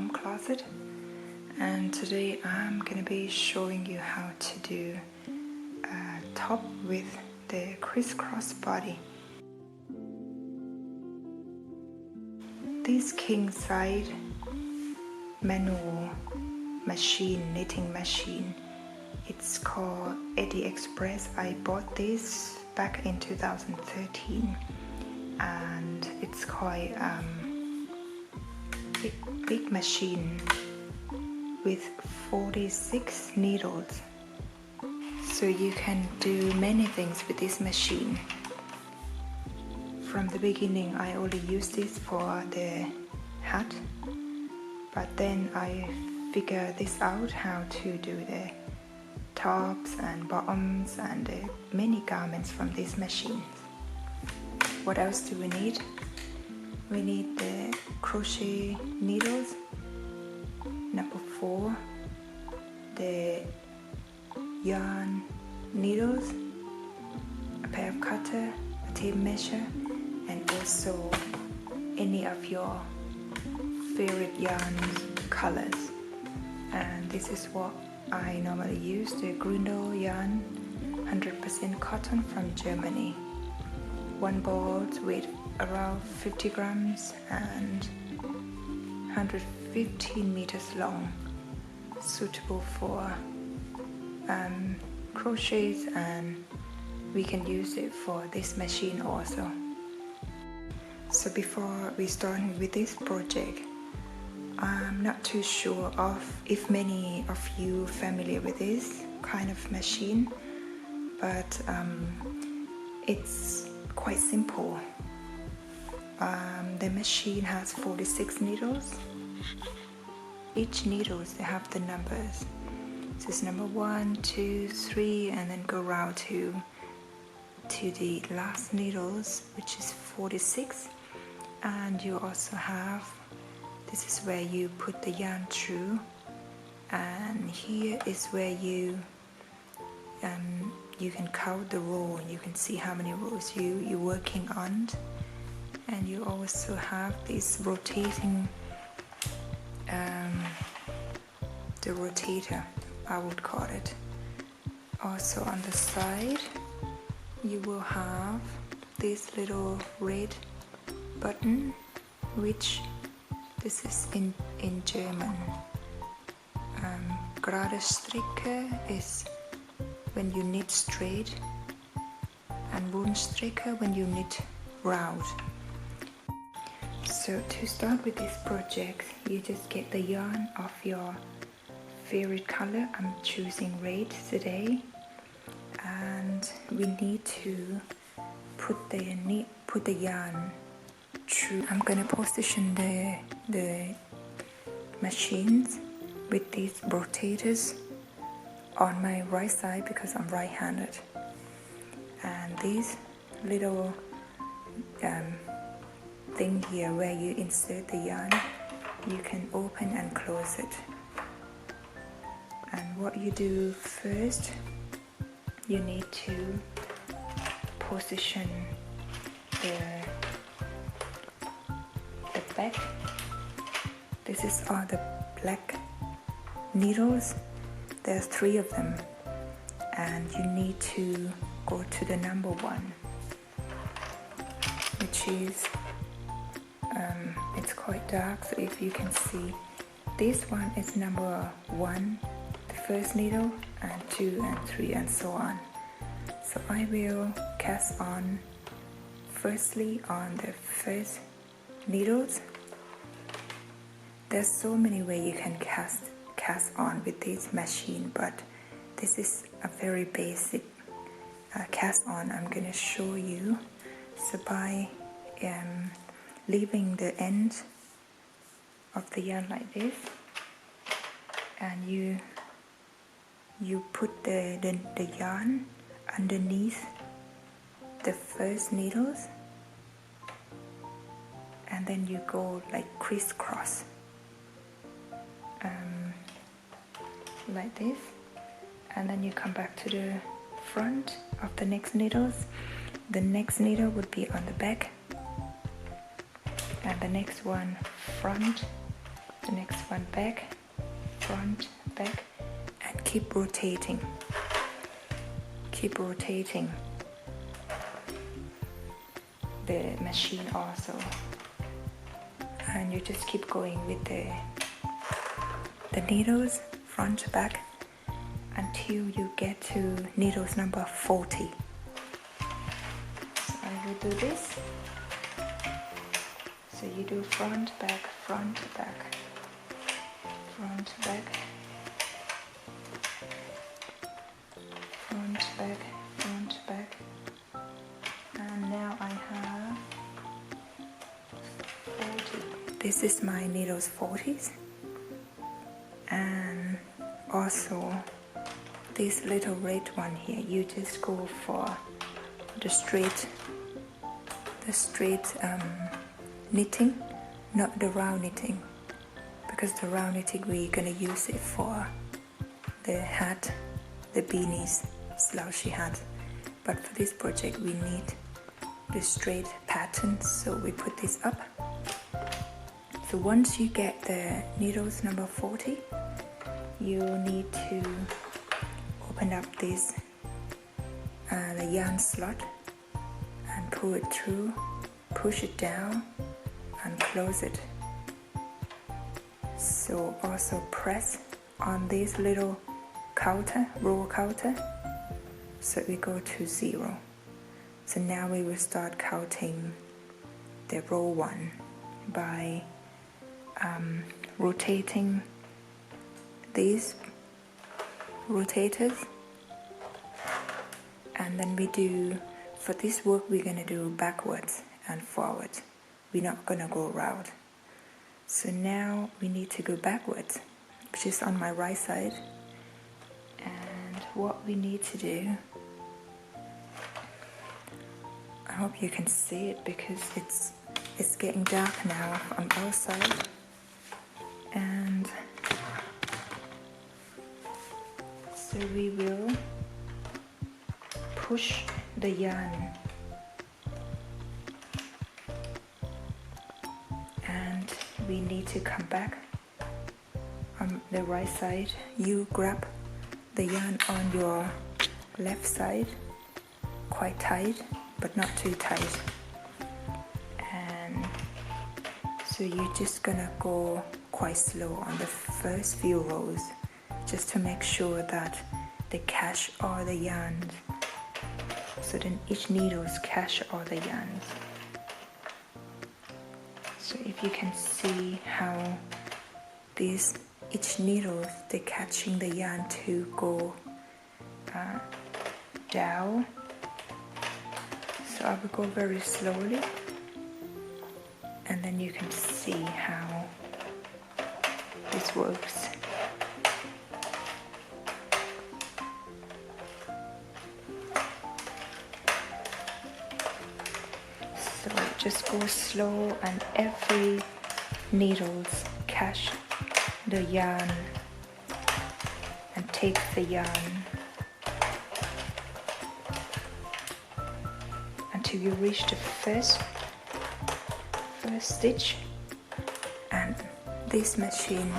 POMCLOSET, and today I'm gonna be showing you how to do a top with the crisscross body. This king side manual machine, knitting machine, it's called Addi Express. I bought this back in 2013 and it's quite big machine with 46 needles, so you can do many things with this machine. From the beginning I only used this for the hat, but then I figured this out how to do the tops and bottoms and many garments from this machine. What else do we need? We need the crochet needles, number 4, the yarn needles, a pair of cutter, a tape measure, and also any of your favorite yarn colors. And this is what I normally use, the Grundle yarn, 100% cotton from Germany. One ball weight around 50 grams and 115 meters long, suitable for crochets, and we can use it for this machine also. So before we start with this project, I'm not too sure of if many of you familiar with this kind of machine, but it's quite simple. The machine has 46 needles. Each needles, they have the numbers. This is number 1, 2, 3, and then go round to the last needles, which is 46. And you also have, this is where you put the yarn through, and here is where you can count the row. You can see how many rows you're working on. And you also have this rotating, the rotator, I would call it. Also on the side, you will have this little red button, which this is in German. Gerade Stricke is when you knit straight, and Rundstricke when you knit round. So to start with this project, you just get the yarn of your favorite color. I'm choosing red today, and we need to put the yarn through. I'm gonna position the machines with these rotators on my right side because I'm right-handed, and these little thing here where you insert the yarn, you can open and close it. And what you do first, you need to position the back. This is all the black needles. There's 3 of them, and you need to go to the number 1, which is it's quite dark, so if you can see, this one is number 1, the first needle, and 2 and 3 and so on. So I will cast on firstly on the first needles. There's so many ways you can cast on with this machine, but this is a very basic cast on I'm gonna show you. So by leaving the end of the yarn like this, and you put the yarn underneath the first needles, and then you go like crisscross like this, and then you come back to the front of the next needles. The next needle would be on the back, and the next one front, the next one back, front, back, and keep rotating. Keep rotating the machine also, and you just keep going with the needles front, back, until you get to needles number 40. So I will do this. So you do front, back, front, back, front, back, front, back, front, back, and now I have 40. This is my needles 40s, and also this little red one here, you just go for the straight knitting, not the round knitting, because the round knitting we're gonna use it for the hat, the beanies, slouchy hat, but for this project we need the straight pattern, so we put this up. So once you get the needles number 40, you need to open up this the yarn slot and pull it through, push it down and close it. So also press on this little counter, row counter, so we go to 0. So now we will start counting the row 1 by rotating these rotators, and then we do, for this work we're gonna do backwards and forward. We're not gonna go around. So now we need to go backwards, which is on my right side. And what we need to do, I hope you can see it because it's getting dark now on outside. And so we will push the yarn and we need to come back on the right side. You grab the yarn on your left side quite tight, but not too tight, and so you're just gonna go quite slow on the first few rows, just to make sure that they catch all the yarns, so then each needles catch all the yarns. So if you can see how these each needle they're catching the yarn to go down. So I will go very slowly, and then you can see how this works. So just go slow, and every needles catch the yarn and take the yarn until you reach the first stitch. And this machine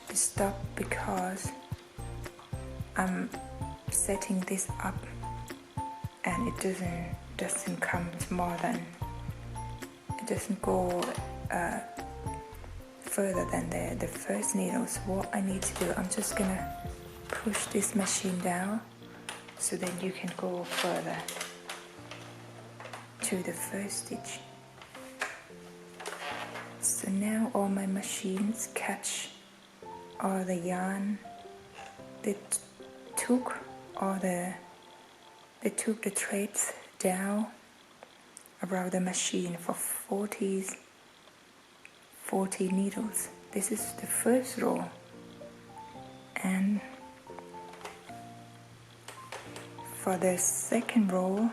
is stopped because I'm setting this up and it doesn't come more than, it doesn't go further than the first needle. So what I need to do, I'm just gonna push this machine down so then you can go further to the first stitch. So now all my machines catch all the yarn. They took the threads down around the machine for 40 needles. This is the first row, and for the second row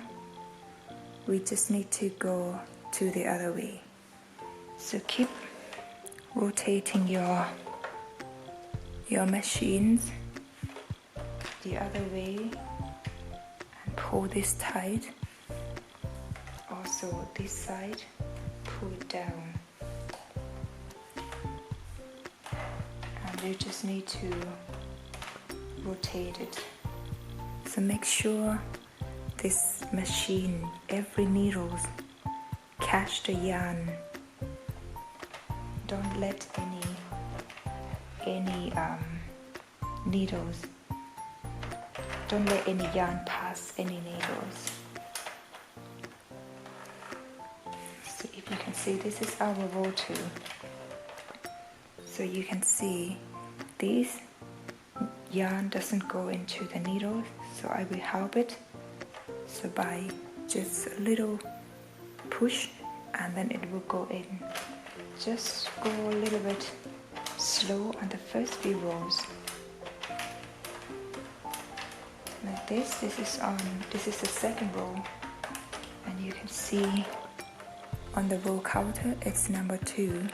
we just need to go to the other way. So keep rotating your machines the other way and pull this tight. Also this side, pull it down. you just need to rotate it. So make sure this machine, every needles catch the yarn. Don't let any needles, don't let any yarn pass any needles. So if you can see, this is our row 2. So you can see this yarn doesn't go into the needle, so I will help it. So by just a little push, and then it will go in. Just go a little bit slow on the first few rows. Like this. This is the second row, and you can see on the row counter it's number 2.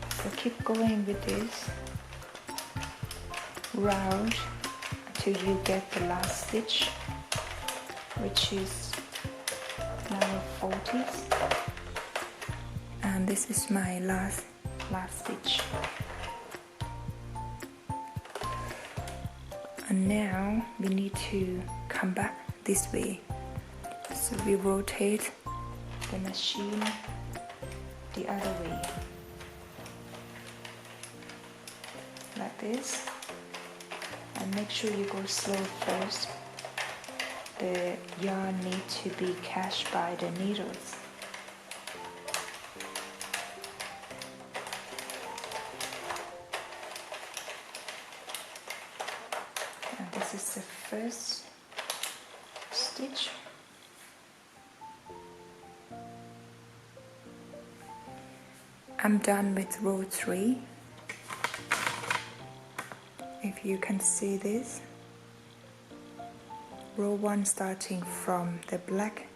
So keep going with this round until you get the last stitch, which is number 40. And this is my last stitch. And now we need to come back this way. So we rotate the machine the other way. Like this. And make sure you go slow first. The yarn needs to be catched by the needles. And this is the first stitch. I'm done with row 3. If you can see this, row 1 starting from the black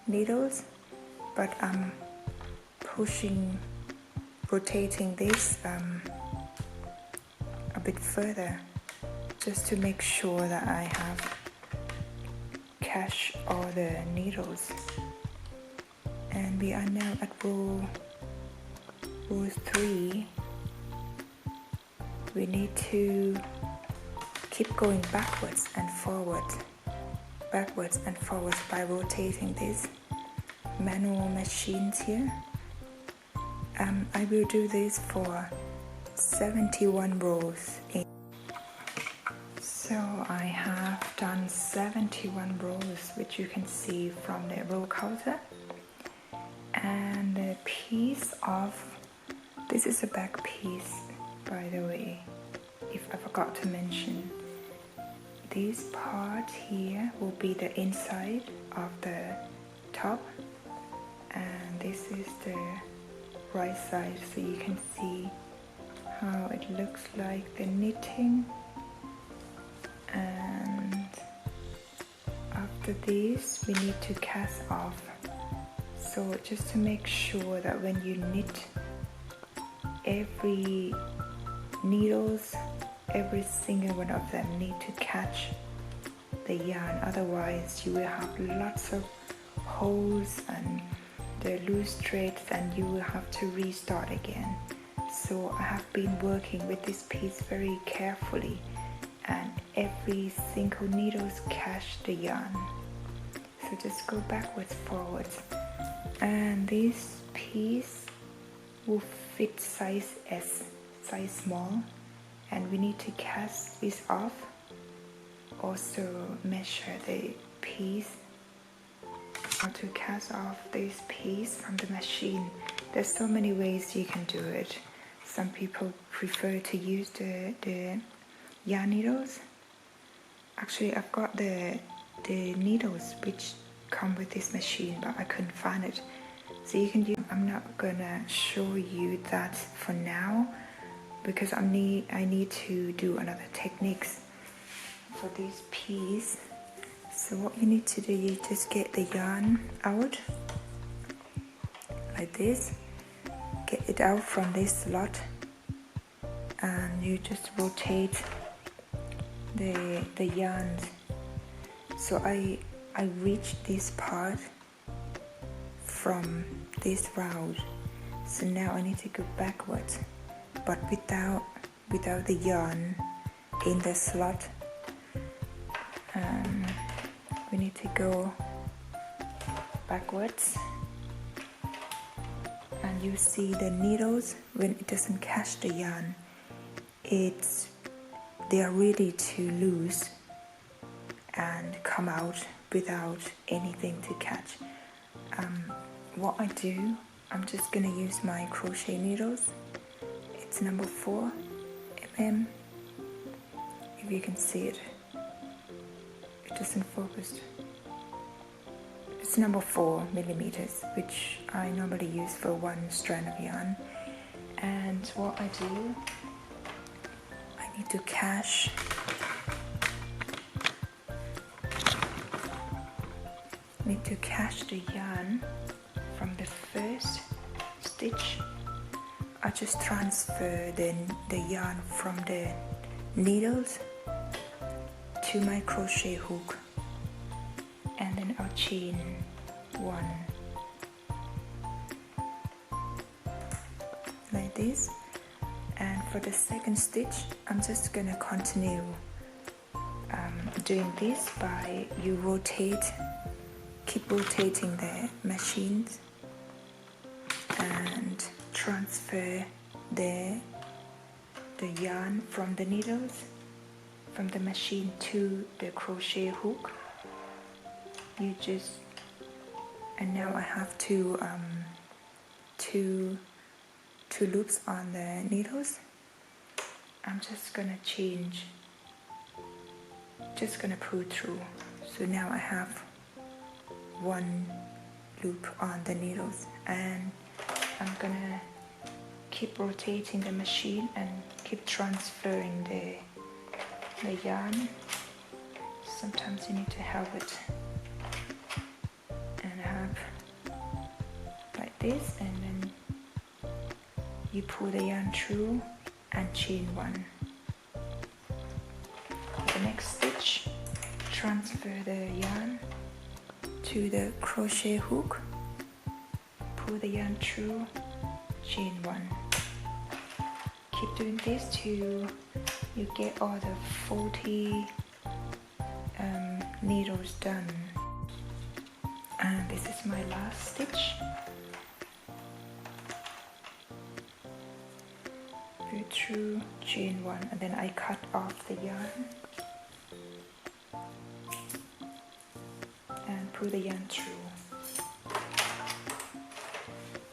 needles, but I'm rotating this a bit further, just to make sure that I have catch all the needles. And we are now at row 3. We need to keep going backwards and forwards by rotating these manual machines here. I will do this for 71 rows. So I have done 71 rows, which you can see from the row counter. And the piece of, this is a back piece, by the way, if I forgot to mention. This part here will be the inside of the top, and this is the right side, so you can see how it looks like the knitting. And after this we need to cast off. So just to make sure that when you knit, every needles, every single one of them need to catch the yarn, otherwise you will have lots of holes and the loose threads, and you will have to restart again. So I have been working with this piece very carefully, and every single needles catch the yarn. So just go backwards, forwards, and this piece will fit size S, size small, and we need to cast this off. Also measure the piece. How to cast off this piece from the machine. There's so many ways you can do it. Some people prefer to use the yarn needles. Actually, I've got the needles which come with this machine, but I couldn't find it. So you can use, I'm not gonna show you that for now, because I need to do another techniques for this piece. So what you need to do, you just get the yarn out like this, get it out from this slot, and you just rotate the yarn. So I reach this part from this round, So now I need to go backwards, but without the yarn in the slot. We need to go backwards, and you see the needles when it doesn't catch the yarn, they are ready to loose and come out without anything to catch. What I do, I'm just gonna use my crochet needles. It's number 4 mm. If you can see it, it doesn't focus. It's number 4 millimeters, which I normally use for one strand of yarn. And what I do, I need to catch the yarn from the first stitch. I just transfer the yarn from the needles to my crochet hook, and then I'll chain 1 like this. And for the second stitch, I'm just gonna continue doing this by keep rotating the machines and transfer the yarn from the needles from the machine to the crochet hook. And now I have two loops on the needles. I'm just gonna pull through. So now I have 1 loop on the needles, and I'm gonna keep rotating the machine and keep transferring the yarn. Sometimes you need to have it and have like this, and then you pull the yarn through and chain 1. The next stitch, transfer the yarn to the crochet hook, pull the yarn through, chain 1. Keep doing this till you get all the 40 needles done. And this is my last stitch. Go through, chain 1, and then I cut off the yarn and pull the yarn through.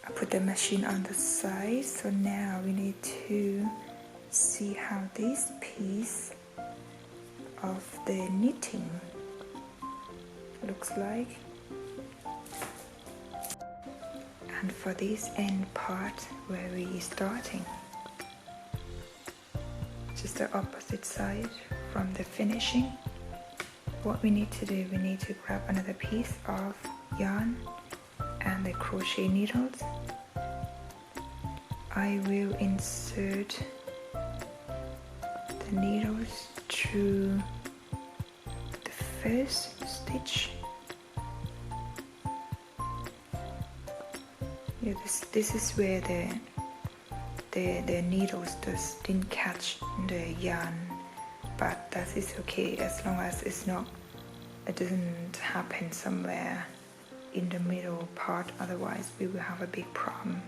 I put the machine on the side. So now we need to see how this piece of the knitting looks like. And for this end part where we starting, just the opposite side from the finishing, what we need to do, we need to grab another piece of yarn and the crochet needles. I will insert the needles through the first stitch. Yeah, this is where the needles didn't catch the yarn, but that is okay as long as it doesn't happen somewhere in the middle part, otherwise we will have a big problem.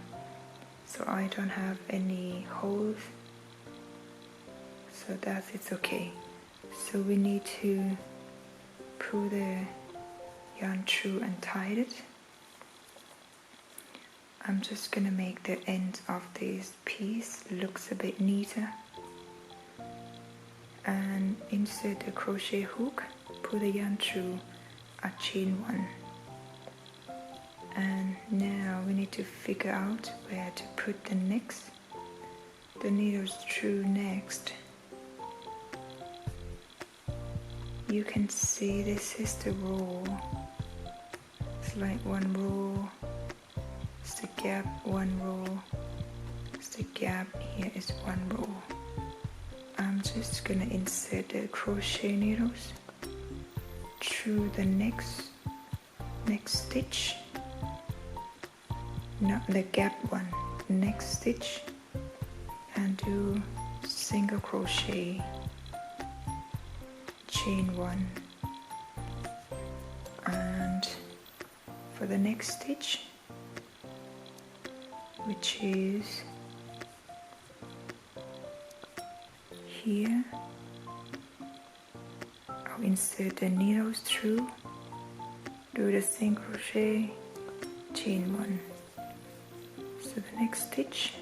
So I don't have any holes, so it's okay. So we need to pull the yarn through and tie it. I'm just gonna make the end of this piece looks a bit neater, and insert the crochet hook, pull the yarn through, a chain 1. And now we need to figure out where to put the needles through next. You can see this is the row. It's like 1 row, it's the gap, 1 row, it's the gap, here is 1 row. I'm just gonna insert the crochet needles through the next stitch. No, the gap one, next stitch and do single crochet, chain 1, and for the next stitch, which is here, I'll insert the needles through, do the single crochet, chain 1. So the next stitch,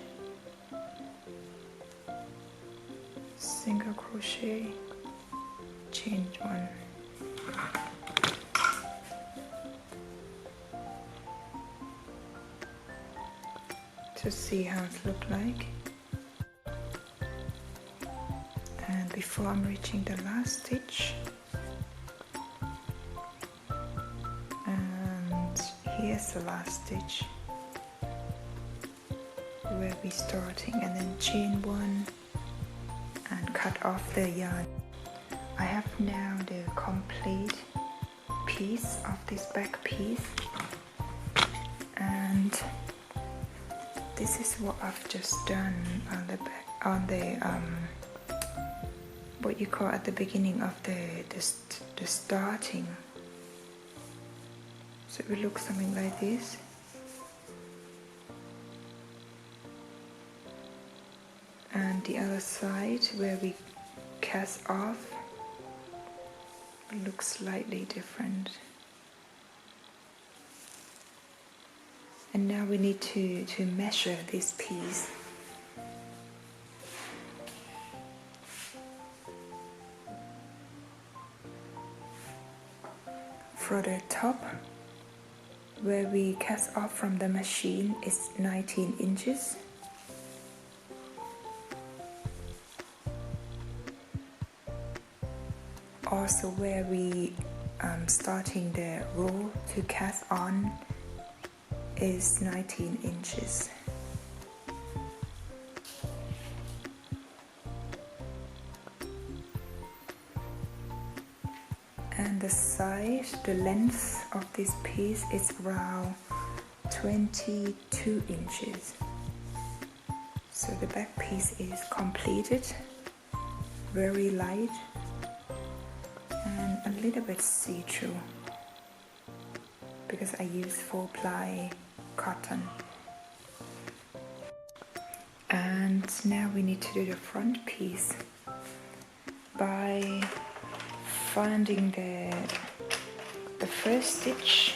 single crochet, chain 1. To see how it looks like. And before I'm reaching the last stitch, and here's the last stitch where we're starting, and then chain 1 and cut off the yarn. I have now the complete piece of this back piece, and this is what I've just done on the back, on the what you call at the beginning of the starting. So it will look something like this. And the other side where we cast off looks slightly different. And now we need to measure this piece. For the top, where we cast off from the machine, is 19 inches. Also where we starting the row to cast on is 19 inches. And the side, the length of this piece is around 22 inches. So the back piece is completed, very light and a little bit see-through because I use 4-ply cotton. And now we need to do the front piece by finding the first stitch.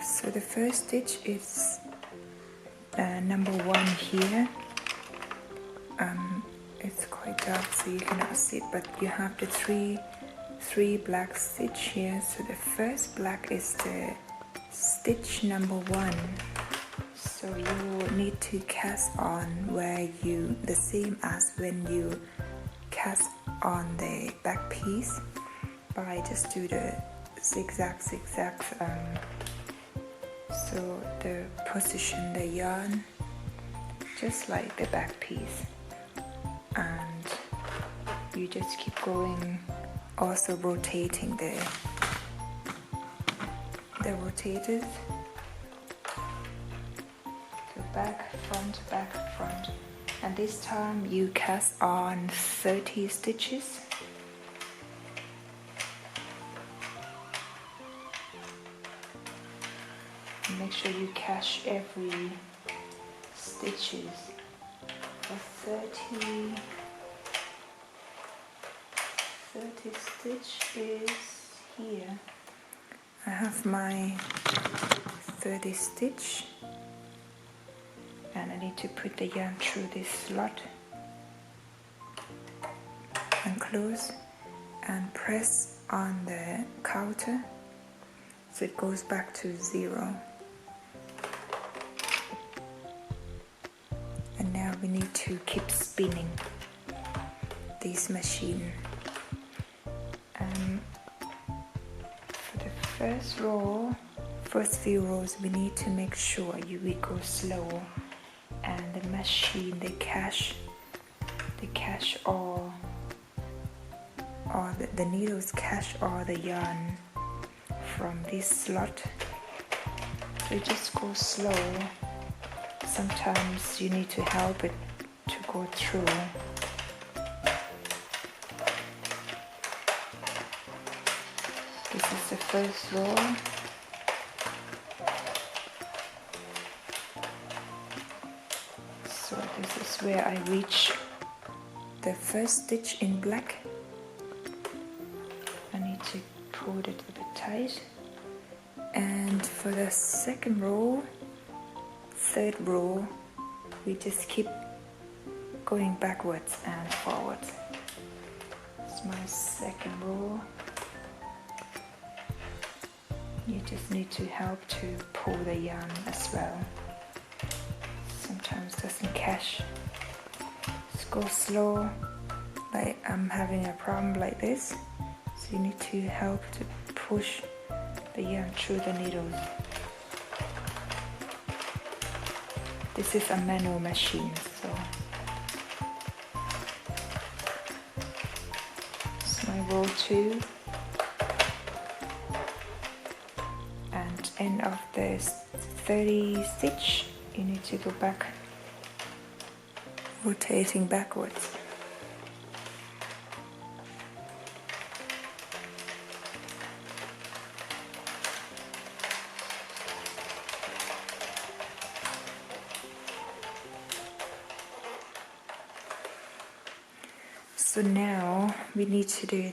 So the first stitch is number 1 here. It's quite dark so you cannot see it, but you have the three black stitch here. So the first black is the stitch number 1. So you need to cast on where you, the same as when you cast on the back piece, by just do the zigzag, so the position the yarn just like the back piece, and you just keep going, also rotating the rotators, so back, front, and this time you cast on 30 stitches. And make sure you catch every stitches. For 30 stitch is here. I have my 30 stitch, and I need to put the yarn through this slot and close and press on the counter so it goes back to 0. And now we need to keep spinning this machine. For the first few rows, we need to make sure we go slow, and the machine they catch all the needles catch all the yarn from this slot. So just go slow sometimes you need to help it to go through. This is the first row. So this is where I reach the first stitch in black. I need to pull it a bit tight. And for the second row, third row, we just keep going backwards and forwards. It's my second row. You just need to help to pull the yarn as well. Sometimes it doesn't catch. Just go slow, like I'm having a problem like this. So you need to help to push the yarn through the needles. This is a manual machine, so it's my row 2. And end of the 30 stitch, you need to go back, rotating backwards. So now we need to do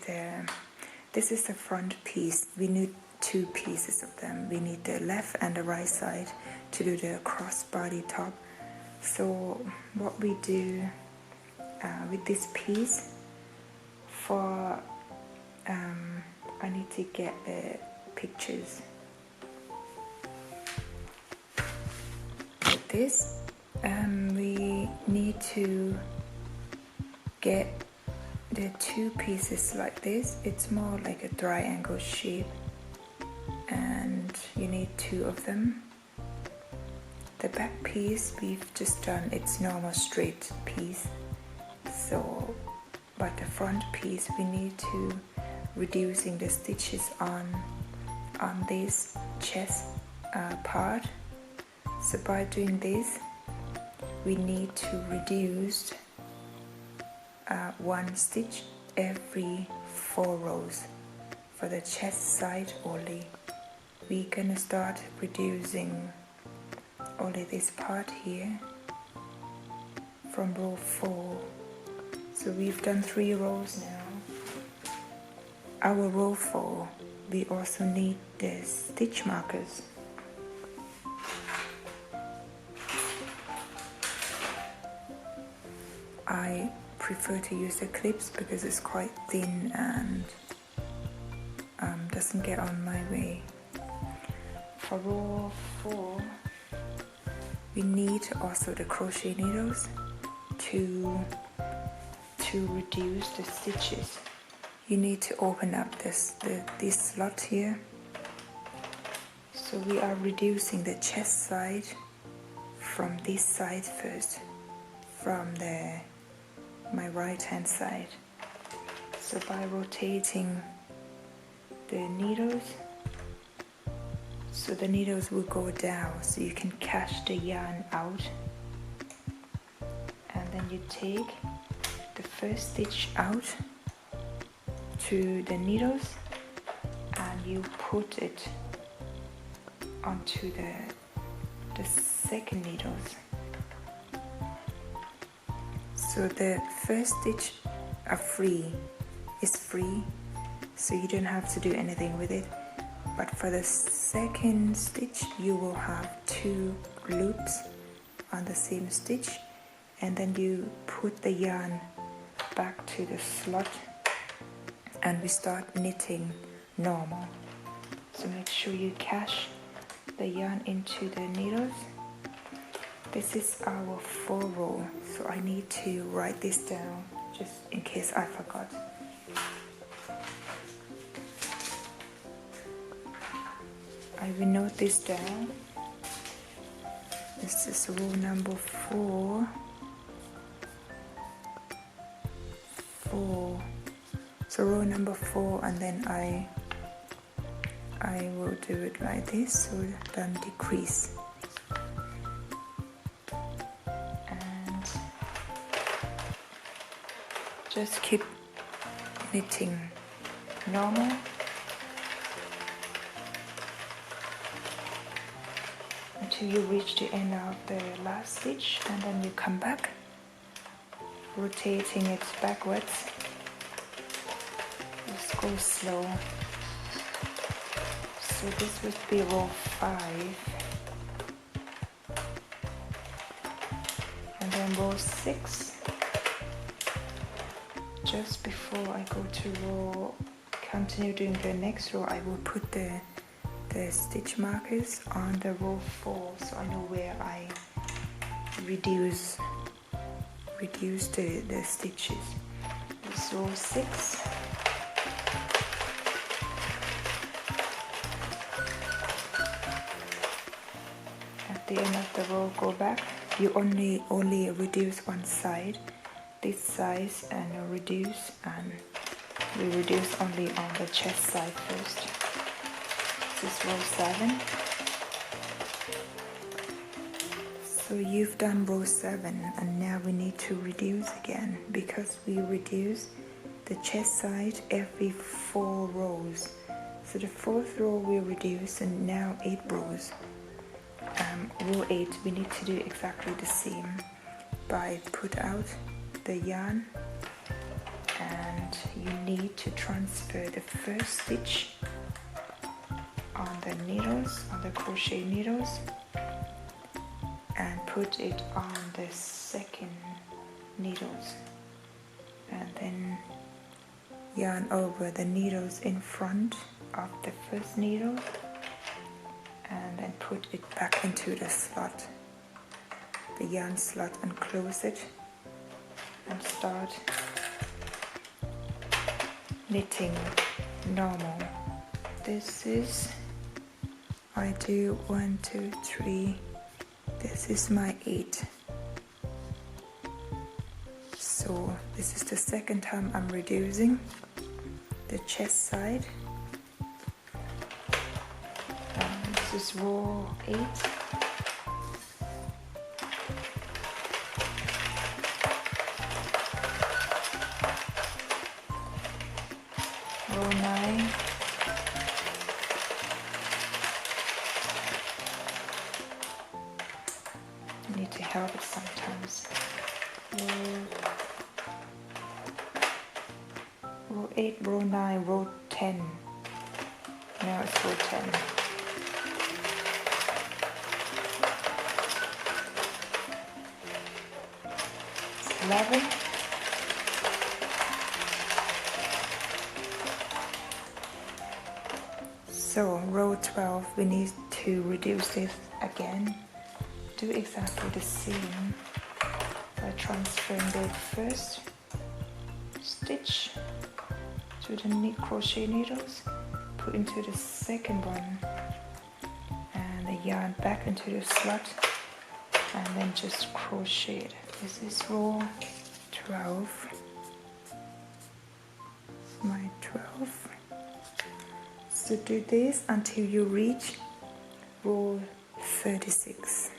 this is the front piece. We need 2 pieces of them. We need the left and the right side to do the crossbody top. So what we do with this piece, for I need to get the pictures. With this, we need to get the 2 pieces like this. It's more like a triangle shape, and you need 2 of them. The back piece we've just done, it's normal straight piece. So, but the front piece we need to reducing the stitches on this chest part. So by doing this, we need to reduce 1 stitch every 4 rows for the chest side only. We're gonna start reducing only this part here from row 4. So we've done 3 rows now. Our row 4, we also need the stitch markers. I prefer to use the clips because it's quite thin and doesn't get on my way. For row 4, we need also the crochet needles to reduce the stitches. You need to open up this slot here. So we are reducing the chest side from this side first, from my right hand side. So by rotating the needles, so the needles will go down, so you can catch the yarn out, and then you take the first stitch out to the needles and you put it onto the second needles. So the first stitch is free, so you don't have to do anything with it. But for the second stitch, you will have 2 loops on the same stitch, and then you put the yarn back to the slot and we start knitting normal. So make sure you catch the yarn into the needles. This is our 4 row, so I need to write this down just in case I forgot. I will note this down. This is row number 4. So row number 4, and then I will do it like this, so then decrease. Just keep knitting normal. Until you reach the end of the last stitch, and then you come back, rotating it backwards. Just go slow. So this would be row 5, and then row 6. Just before I go to continue doing the next row, I will put the stitch markers on the row 4, so I know where I reduce the stitches. This is row 6. At the end of the row, go back. You only reduce one side, this size, and reduce, and we reduce only on the chest side first. This is row 7. So you've done row 7, and now we need to reduce again, because we reduce the chest side every 4 rows. So the 4th row we reduce, and now 8 rows. Row 8 we need to do exactly the same, by put out the yarn, and you need to transfer the first stitch on the needles, on the crochet needles, and put it on the second needles, and then yarn over the needles in front of the first needle, and then put it back into the slot, the yarn slot, and close it, and start knitting normal. This is, I do 1, 2, 3, this is my 8. So this is the second time I'm reducing the chest side. This is row 8. Row 9. I need to help it sometimes. Row 8, row 9, row 10. Now it's row 10. 11. So row 12 we need to reduce this again. Do exactly the same by transferring the first stitch to the crochet needles, put into the second one, and the yarn back into the slot, and then just crochet it. This is row 12. My 12. So do this until you reach row 36.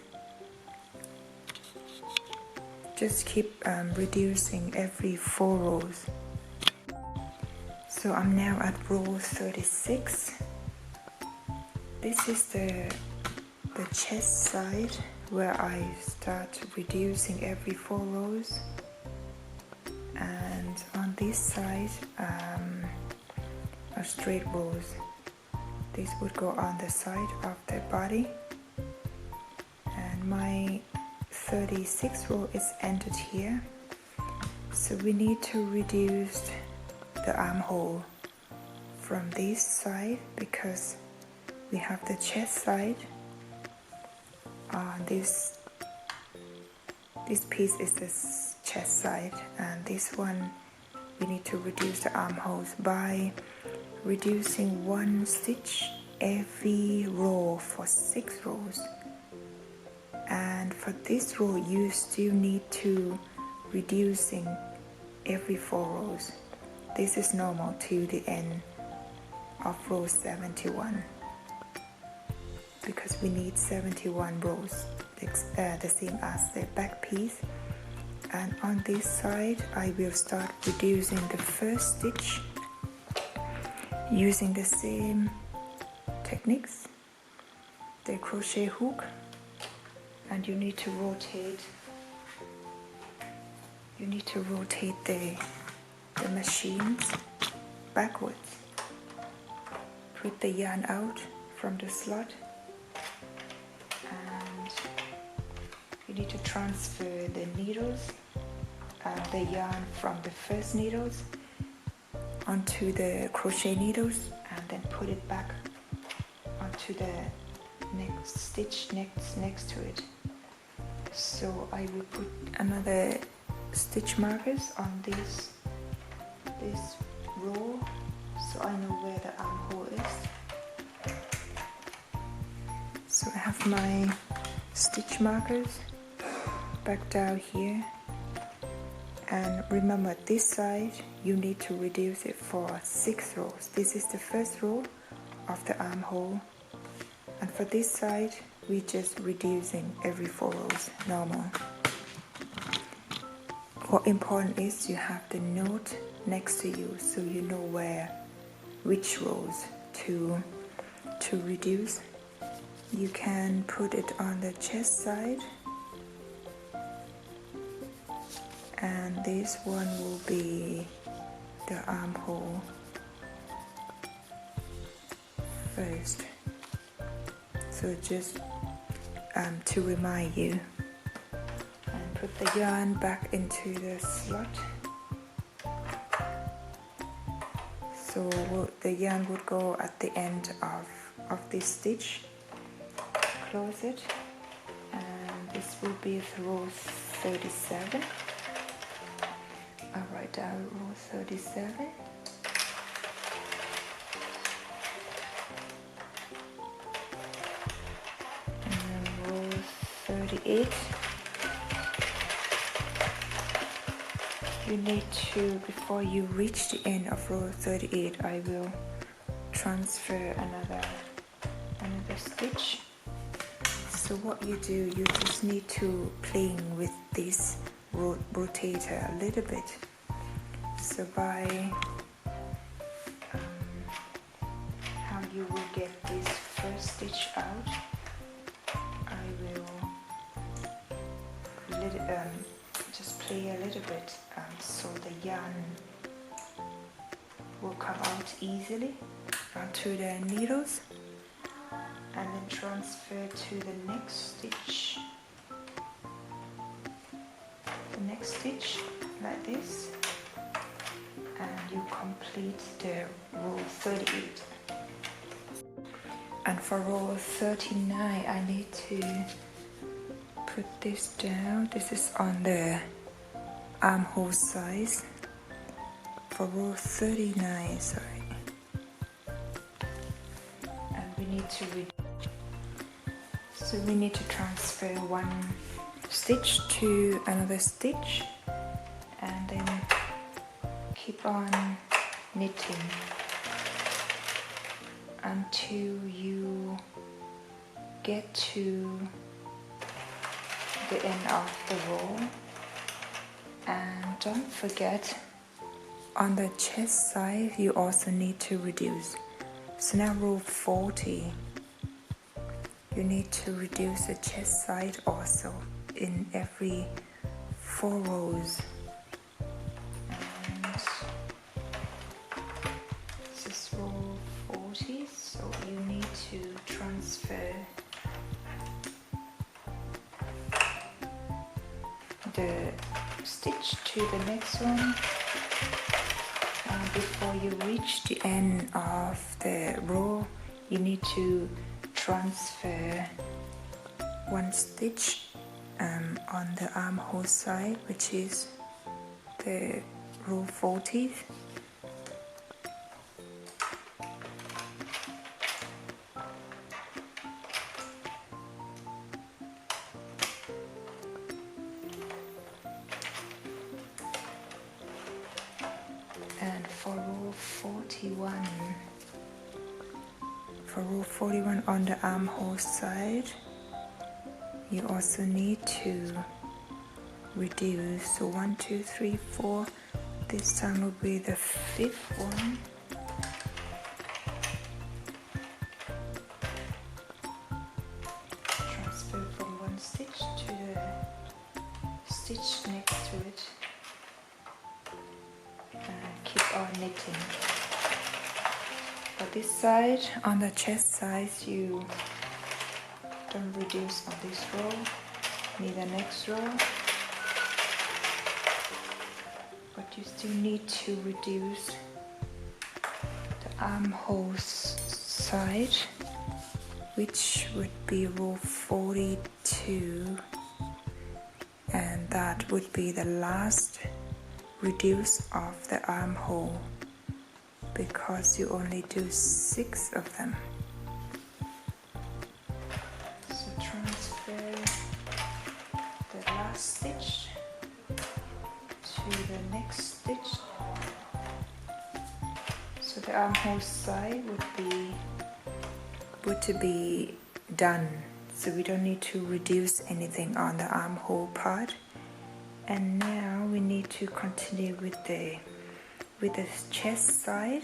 Just keep reducing every 4 rows. So I'm now at row 36. This is the chest side, where I start reducing every 4 rows, and on this side are straight rows. This would go on the side of the body, and my 36th row is ended here. So we need to reduce the armhole from this side, because we have the chest side. This piece is the chest side, and this one we need to reduce the armholes by reducing 1 stitch every row for 6 rows. And for this row you still need to reducing every 4 rows. This is normal to the end of row 71, because we need 71 rows, the same as the back piece. And on this side I will start reducing the first stitch using the same techniques, the crochet hook, and you need to rotate the machines backwards. Put the yarn out from the slot and you need to transfer the needles and the yarn from the first needles onto the crochet needles and then put it back onto the next stitch next to it. So I will put another stitch markers on this row so I know where the armhole is. So I have my stitch markers back down here, and remember this side you need to reduce it for 6 rows. This is the first row of the armhole, and for this side we just reducing every 4 rows normal. What important is you have the note next to you so you know which rows to reduce. You can put it on the chest side, and this one will be the armhole first. So just to remind you, and put the yarn back into the slot. So the yarn would go at the end of this stitch. Close it, and this will be row 37. I'll write down row 37. And then row 38. You need to, before you reach the end of row 38, I will transfer another stitch. So what you do, you just need to playing with this rotator a little bit. So by how you will get this first stitch out, I will just play a little bit so the yarn will come out easily onto the needles, and then transfer to the next stitch. The next stitch like this, and you complete the row 38. And for row 39 I need to put this down. This is on the armhole size. For row 39, sorry. And we need to so we need to transfer one stitch to another stitch, and then keep on knitting until you get to the end of the row. And don't forget, on the chest side you also need to reduce. So now row 40, you need to reduce the chest side also in every 4 rows. And this is row 40, so you need to transfer the stitch to the next one. Before you reach the end of the row, you need to transfer one stitch on the armhole side, which is the row 40. And for row 41 on the armhole side, you also need to reduce. So 1, 2, 3, 4. This time will be the 5th one. Transfer from one stitch to the stitch next to it, and keep on knitting. For this side, on the chest side, you don't reduce on this row, neither next row, but you still need to reduce the armhole side, which would be row 42, and that would be the last reduce of the armhole, because you only do 6 of them. So transfer the last stitch to the next stitch. So the armhole side would be done. So we don't need to reduce anything on the armhole part. And now we need to continue with the chest side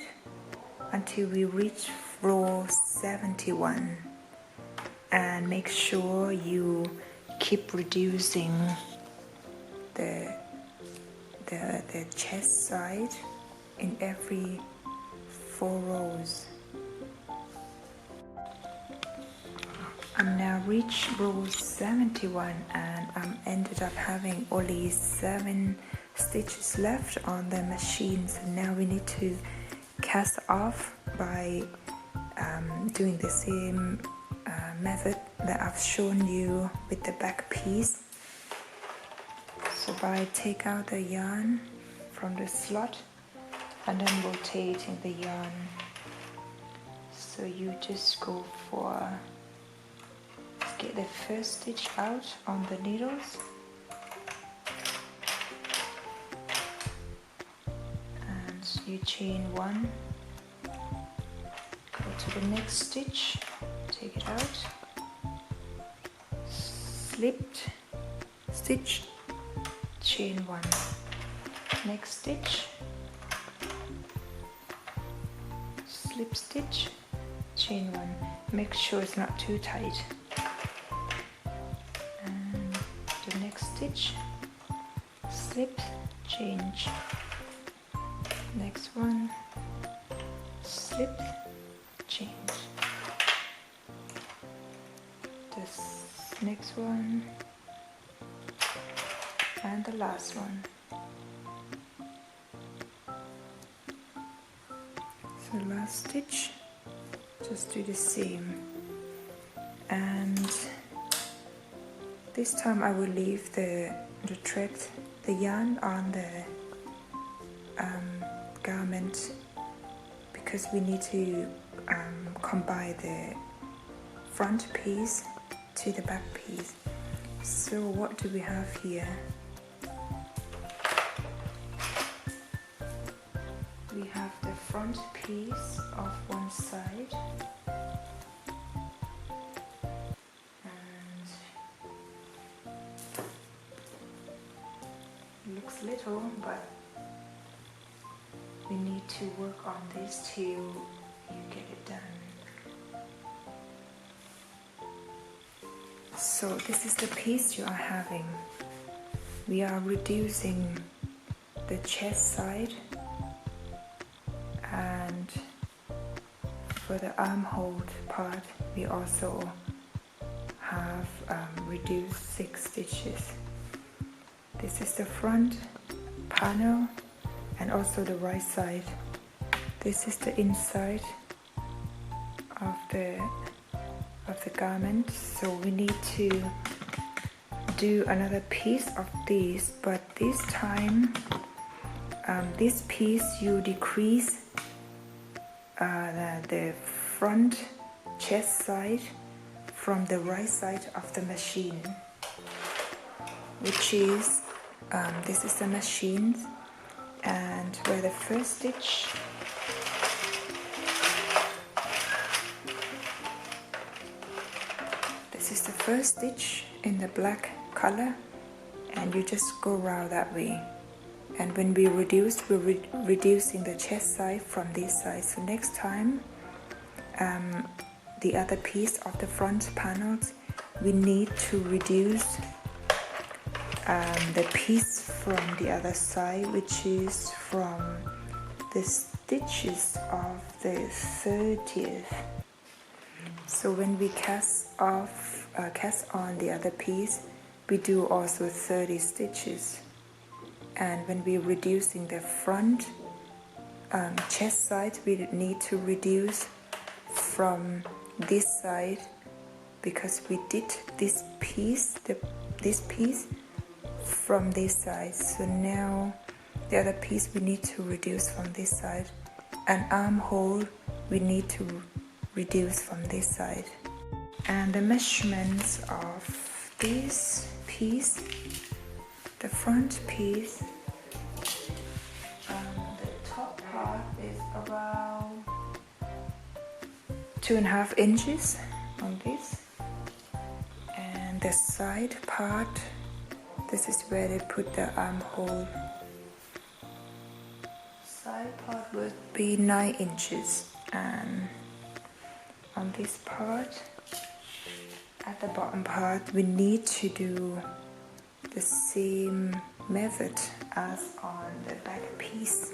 until we reach row 71, and make sure you keep reducing the chest side in every 4 rows. I'm now reached row 71, and I'm ended up having only 7 stitches left on the machine. So now we need to cast off by doing the same method that I've shown you with the back piece. So by take out the yarn from the slot and then rotating the yarn, so you just go for, get the first stitch out on the needles, and you chain 1, go to the next stitch, take it out, slipped stitch, chain 1, next stitch, slip stitch, chain 1. Make sure it's not too tight. And the next stitch, slip, change, next one, slip, change, this next one, and the last one. So last stitch, just do the same, and this time I will leave the thread, the yarn on the garment, because we need to combine the front piece to the back piece. So what do we have here? We have the front piece of one side, and it looks little, but we need to work on this till you get it done. So this is the piece you are having. We are reducing the chest side, and for the armhole part we also have reduced 6 stitches. This is the front panel and also the right side. This is the inside of the garment. So we need to do another piece of this, but this time this piece you decrease the front chest side from the right side of the machine, which is this is the machine, and where the first stitch this is the first stitch in the black color, and you just go around that way. And when we reduce, we're reducing the chest side from this side. So next time, the other piece of the front panels, we need to reduce the piece from the other side, which is from the stitches of the 30th. So when we cast on the other piece, we do also 30 stitches. And when we're reducing the front chest side, we need to reduce from this side, because we did this piece, this piece from this side. So now the other piece we need to reduce from this side, and armhole we need to reduce from this side. And the measurements of this piece, the front piece, the top part is around 2.5 inches on this, and the side part, this is where they put the armhole. Side part would be 9 inches, and on this part, at the bottom part, we need to do the same method as on the back piece.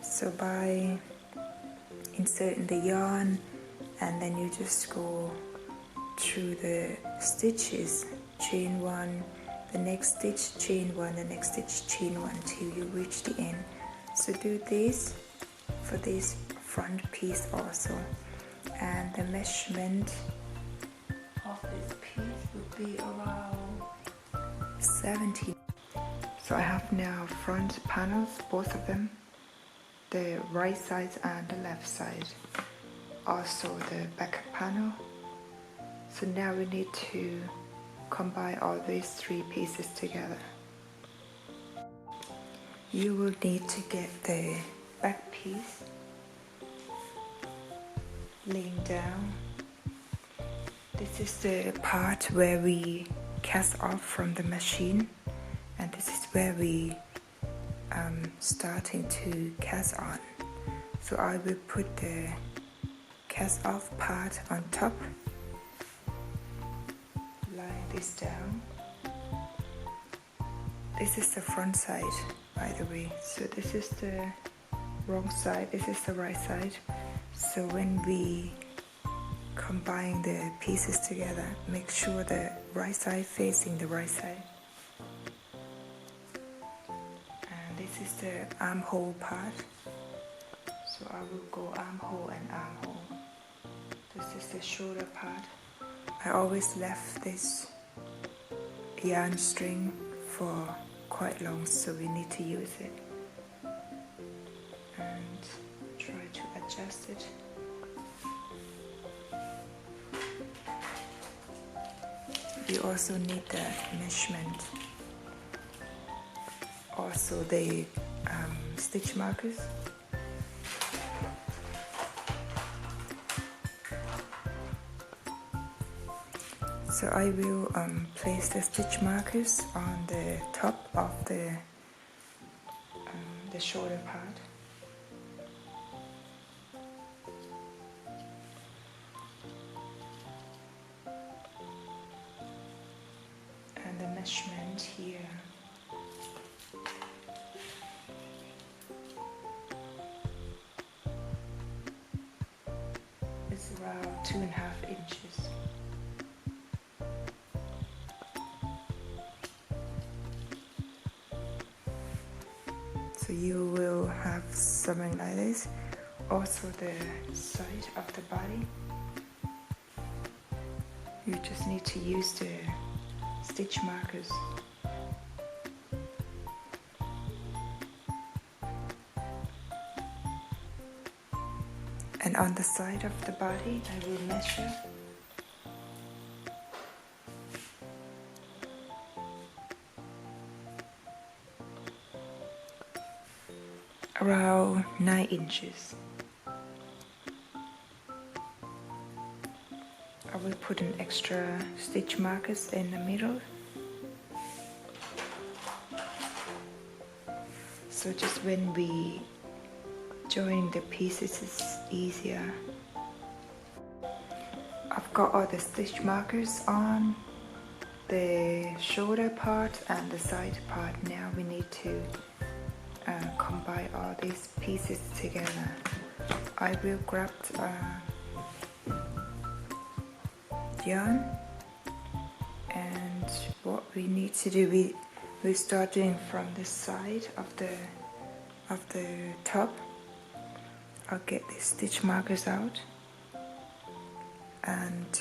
So by inserting the yarn, and then you just go through the stitches, chain 1, the next stitch, chain 1, the next stitch, chain 1, till you reach the end. So do this for this front piece also, and the measurement of this piece would be around 17. So I have now front panels, both of them, the right side and the left side, also the back panel. So now we need to combine all these 3 pieces together. You will need to get the back piece laying down. This is the part where we cast off from the machine, and this is where we starting to cast on. So I will put the cast off part on top, line this down. This is the front side, by the way. So this is the wrong side, this is the right side. So when we combine the pieces together, make sure the right side facing the right side. And this is the armhole part. So I will go armhole and armhole. This is the shoulder part. I always left this yarn string for quite long, so we need to use it. And try to adjust it. You also need the measurement, also the stitch markers. So I will place the stitch markers on the top of the shoulder part. And the measurement here is around 2.5 inches. So you will have something like this. Also the side of the body, you just need to use the stitch markers. And on the side of the body, I will measure around 9 inches. I will put an extra stitch markers in the middle. So just when we join the pieces, it's easier. I've got all the stitch markers on the shoulder part and the side part. Now we need to combine all these pieces together. I will grab yarn, and what we need to do, we start doing from the side of the top. I'll get the stitch markers out, and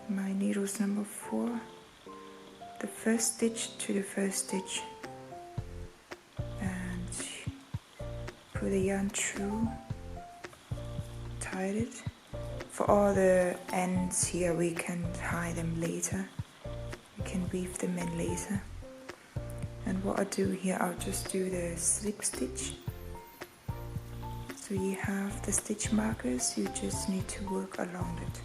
my needle's number 4, the first stitch to the first stitch, and put the yarn through, tie it. For all the ends here, we can tie them later, we can weave them in later. And what I do here, I'll just do the slip stitch. So you have the stitch markers, you just need to work along it.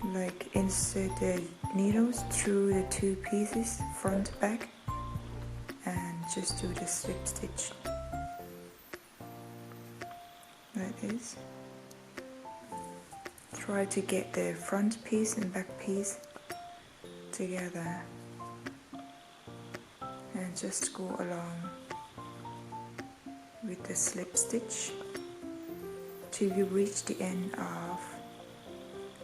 Like insert the needles through the 2 pieces, front, back, and just do the slip stitch. Like this. Try to get the front piece and back piece together, and just go along with the slip stitch till you reach the end of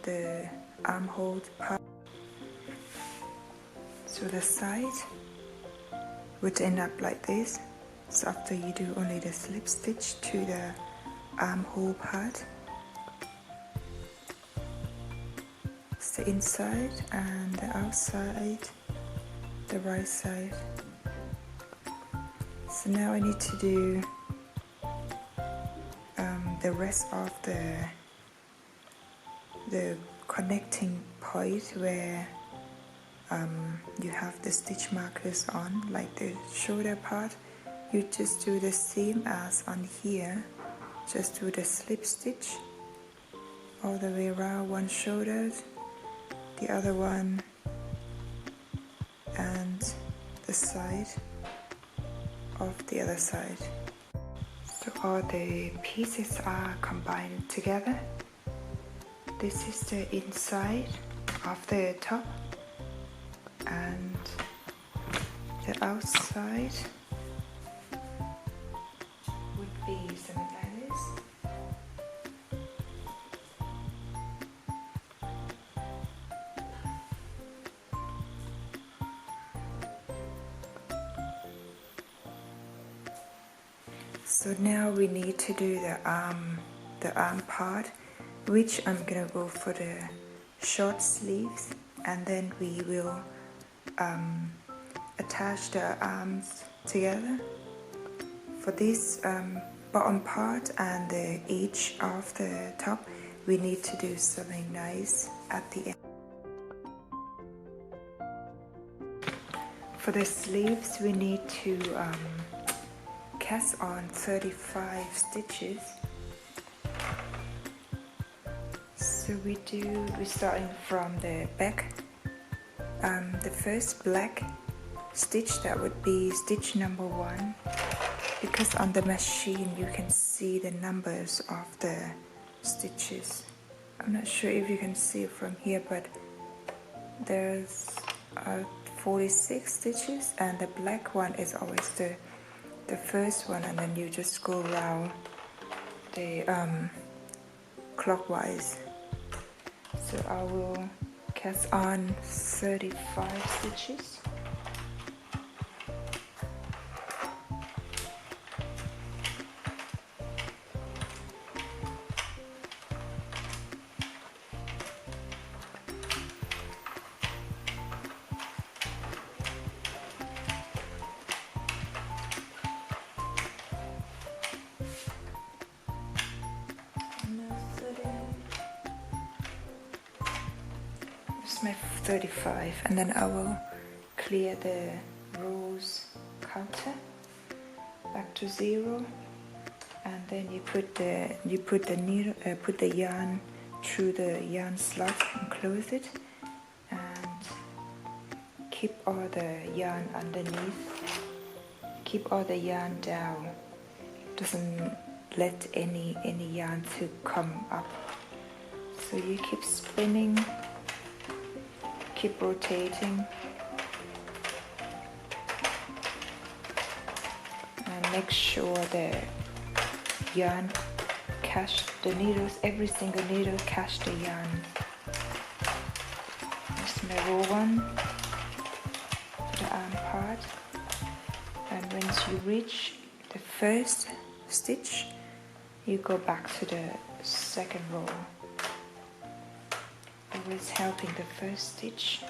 the armhole part. So the side would end up like this. So after you do only the slip stitch to the armhole part, it's the inside and the outside, the right side. So now I need to do the rest of the connecting point where you have the stitch markers on, like the shoulder part. You just do the same as on here, just do the slip stitch all the way around one shoulder, the other one, and the side of the other side. So all the pieces are combined together. This is the inside of the top, and the outside would be something like this. So now we need to do the arm part, which I'm gonna go for the short sleeves, and then we will attach the arms together. For this bottom part and the edge of the top, we need to do something nice at the end. For the sleeves, we need to cast on 35 stitches. So we're starting from the back. The first black stitch, that would be stitch number 1, because on the machine you can see the numbers of the stitches. I'm not sure if you can see it from here, but there's 46 stitches, and the black one is always the first one, and then you just go around the clockwise. So I will cast on 35 stitches. My 35, and then I will clear the rows counter back to 0, and then you put the needle, put the yarn through the yarn slot and close it, and keep all the yarn underneath. Keep all the yarn down. Doesn't let any yarn to come up. So you keep spinning, keep rotating, and make sure the yarn catch the needles, every single needle catch the yarn. Here's my row one for the arm part, and once you reach the first stitch, you go back to the second row, always helping the first stitch.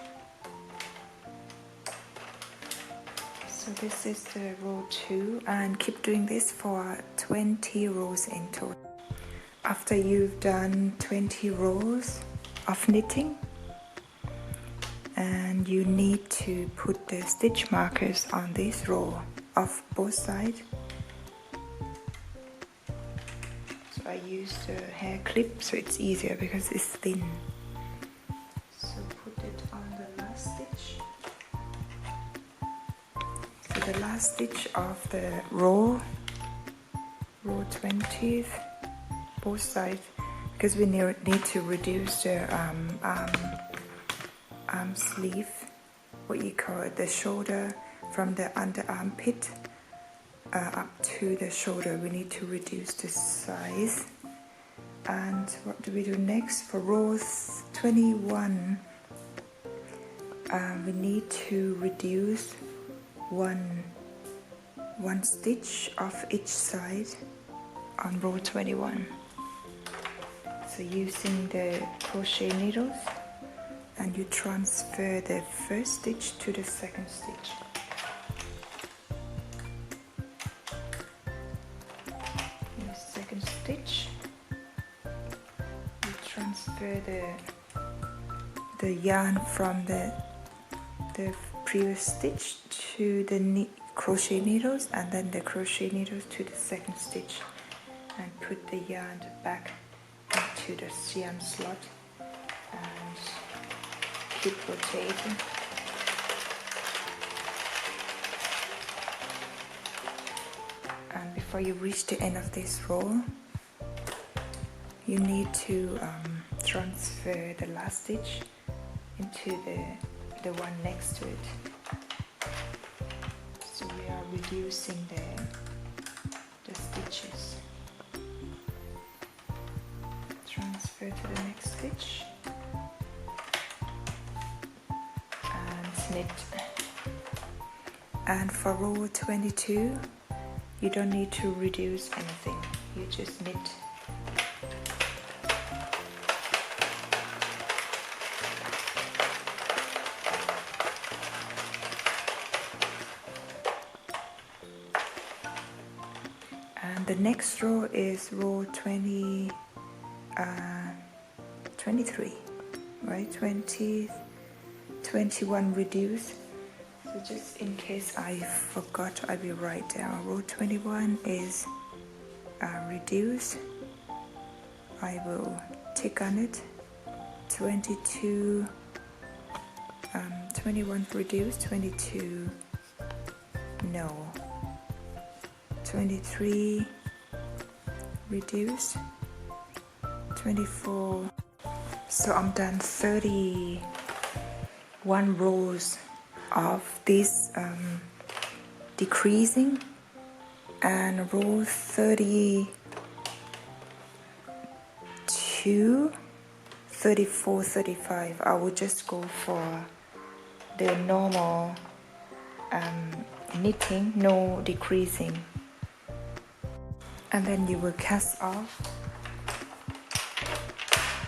So this is the row 2, and keep doing this for 20 rows in total. After you've done 20 rows of knitting, and you need to put the stitch markers on this row of both sides. So I use the hair clip so it's easier because it's thin. So put it on the last stitch. So the last stitch of the row 20th, both sides, because we need to reduce the arm sleeve, what you call it, the shoulder, from the under armpit up to the shoulder. We need to reduce the size. And what do we do next? For row 21, we need to reduce one stitch of each side on row 21. So using the crochet needles, and you transfer the first stitch to the second stitch. In the second stitch, you transfer the yarn from the previous stitch to the crochet needles, and then the crochet needles to the second stitch, and put the yarn back into the yarn slot and keep rotating. And before you reach the end of this row, you need to transfer the last stitch into the one next to it. So we are reducing the stitches. Transfer to the next stitch and knit. And for row 22, you don't need to reduce anything, you just knit. And the next row is row 23, right? 20, 21 reduce. So just in case I forgot, I will write down. Row 21 is reduce. I will tick on it. 22, 21 reduce, 22 no. 23 reduce, 24. So I'm done 31 rows of this decreasing, and row 32, 34, 35 I will just go for the normal knitting, no decreasing. And then you will cast off.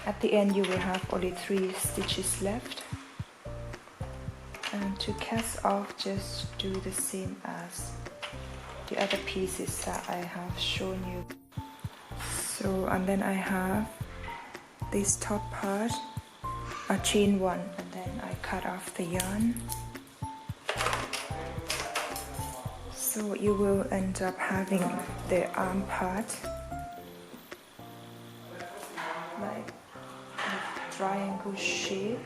At the end you will have only 3 stitches left. And to cast off, just do the same as the other pieces that I have shown you. So, and then I have this top part, I chain 1, and then I cut off the yarn. So you will end up having the arm part like a triangle shape.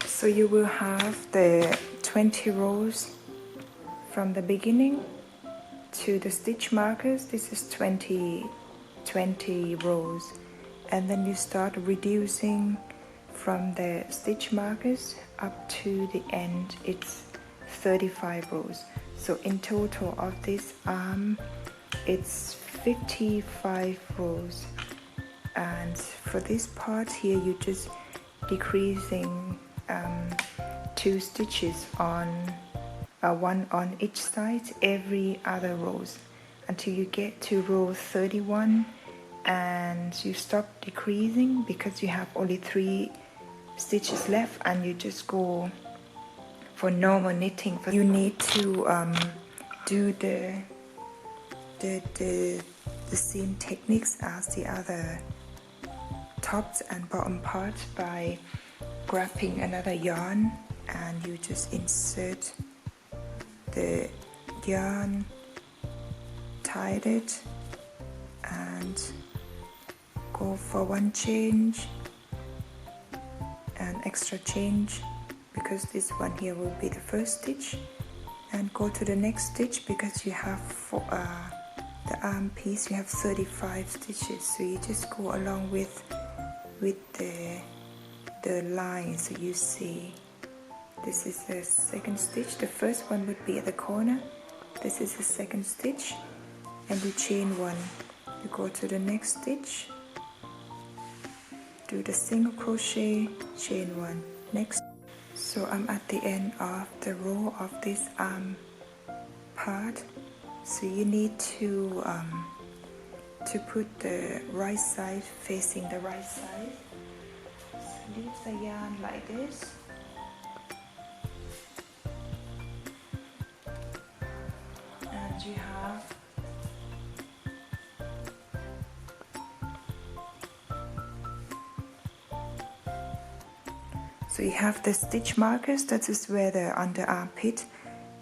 So you will have the 20 rows from the beginning to the stitch markers. This is 20 rows, and then you start reducing from the stitch markers up to the end. It's 35 rows. So in total of this arm it's 55 rows, and for this part here you just decreasing 2 stitches on one on each side every other rows until you get to row 31, and you stop decreasing because you have only 3 stitches left, and you just go for normal knitting. You need to do the same techniques as the other tops and bottom part by grabbing another yarn, and you just insert the yarn, tied it, and go for 1 change, an extra change because this one here will be the first stitch, and go to the next stitch because you have the arm piece, you have 35 stitches, so you just go along with the lines that you see. This is the second stitch. The first one would be at the corner. This is the second stitch, and you chain 1. You go to the next stitch, do the single crochet, chain 1, next. So I'm at the end of the row of this arm part. So you need to put the right side facing the right side. So leave the yarn like this. And you have the stitch markers. That is where the under armpit,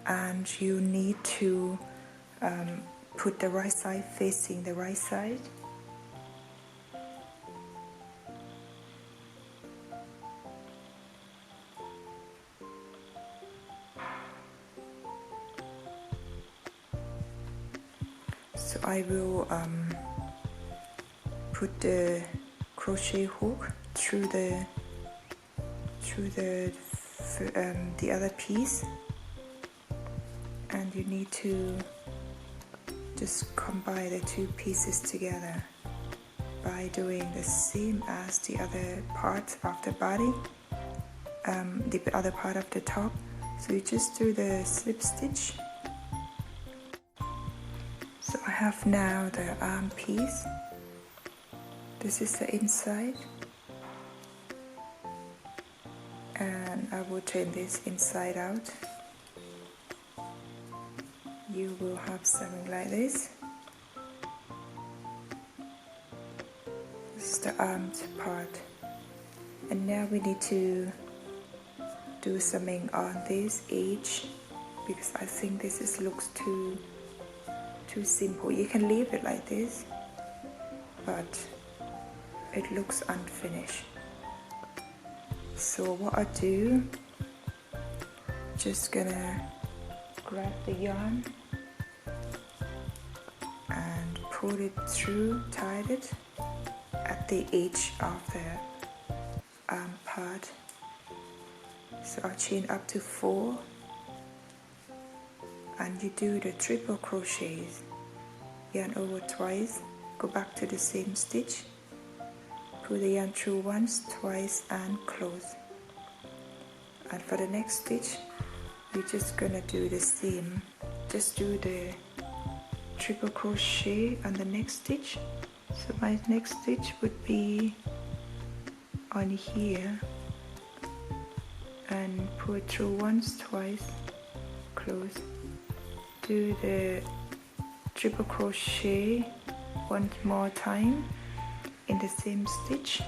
and you need to put the right side facing the right side. So I will put the crochet hook through the other piece, and you need to just combine the 2 pieces together by doing the same as the other part of the body, the other part of the top. So you just do the slip stitch. So I have now the arm piece. This is the inside, and I will turn this inside out. You will have something like this. This is the armed part, and now we need to do something on this edge because I think this looks too simple. You can leave it like this, but it looks unfinished. So what I do, just gonna grab the yarn and pull it through, tie it at the edge of the arm part. So I'll chain up to 4, and you do the triple crochets, yarn over twice, go back to the same stitch, pull the yarn through once, twice, and close. And for the next stitch you're just gonna do the same, just do the triple crochet on the next stitch. So my next stitch would be on here, and pull it through once, twice, close, do the triple crochet one more time in the same stitch,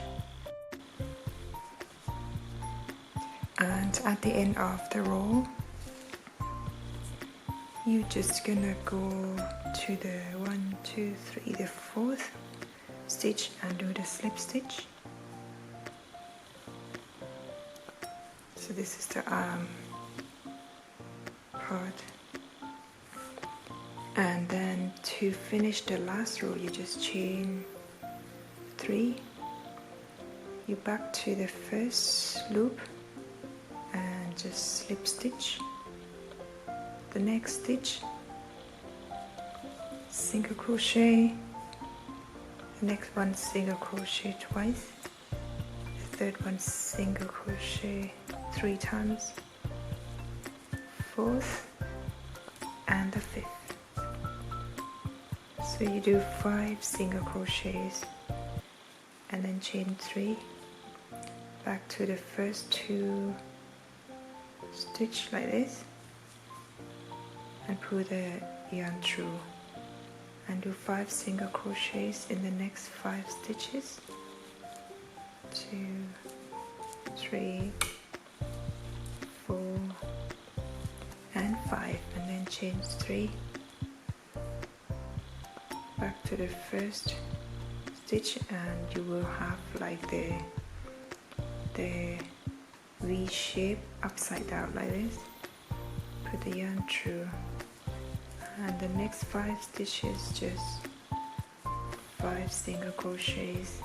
and at the end of the row you're just gonna go to the 1, 2, 3, the 4th stitch and do the slip stitch. So this is the arm part, and then to finish the last row you just chain 3, you back to the first loop and just slip stitch the next stitch, single crochet, the next one single crochet twice, the third one single crochet 3 times, 4th and the 5th. So you do 5 single crochets and then chain 3 back to the first 2 stitch like this, and pull the yarn through and do 5 single crochets in the next 5 stitches, 2, 3, 4 and 5, and then chain 3 back to the first stitch, and you will have like the V shape upside down like this. Put the yarn through, and the next 5 stitches just 5 single crochets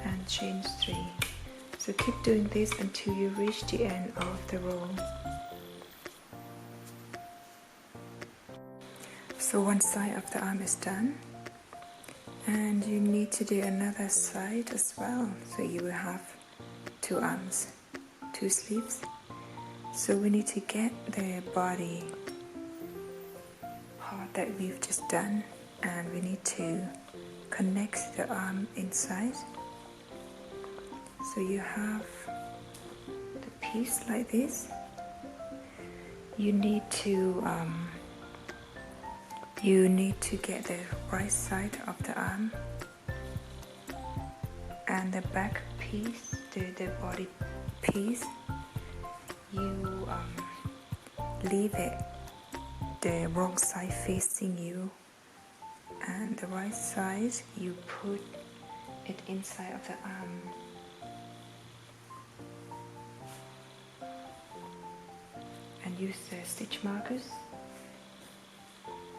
and chain 3. So keep doing this until you reach the end of the row. So one side of the arm is done, and you need to do another side as well. So you will have 2 arms, 2 sleeves. So we need to get the body part that we've just done, and we need to connect the arm inside. So you have the piece like this. You need to get the right side of the arm, and the back piece, the body piece, you leave it the wrong side facing you, and the right side you put it inside of the arm. And use the stitch markers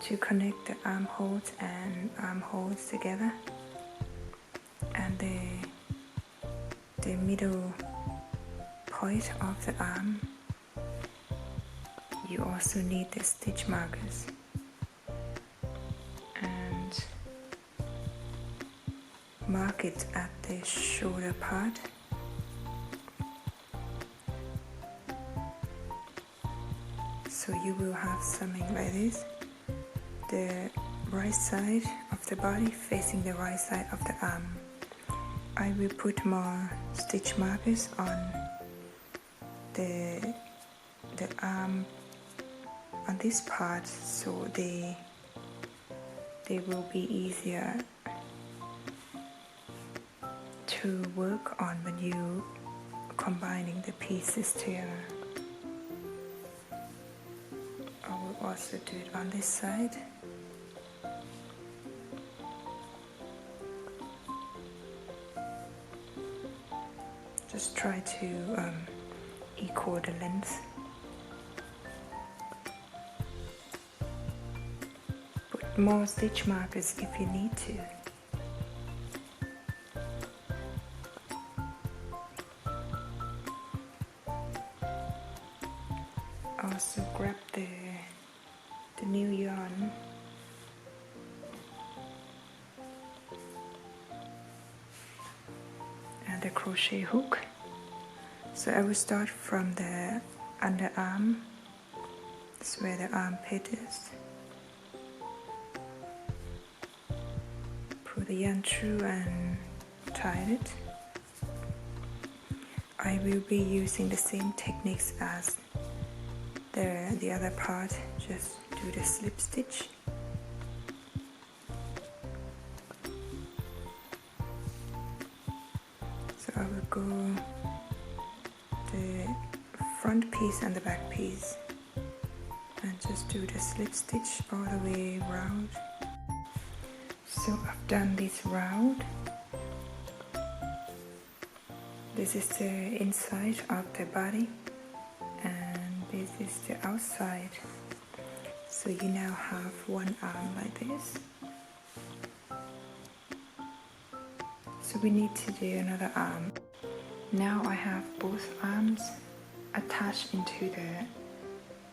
to connect the armholes and armholes together, and the middle point of the arm you also need the stitch markers, and mark it at the shoulder part. So you will have something like this, the right side of the body facing the right side of the arm. I will put more stitch markers on the arm on this part, so they will be easier to work on when you combining the pieces together. I will also do it on this side. Just try to equal the length. Put more stitch markers if you need to. Also grab the new yarn and the crochet hook. So I will start from the underarm. That's where the armpit is. Pull the yarn through and tie it. I will be using the same techniques as the other part. Just do the slip stitch I will go the front piece and the back piece and just do the slip stitch all the way around. So I've done this round. This is the inside of the body and this is the outside. So you now have one arm like this. So we need to do another arm. Now I have both arms attached into the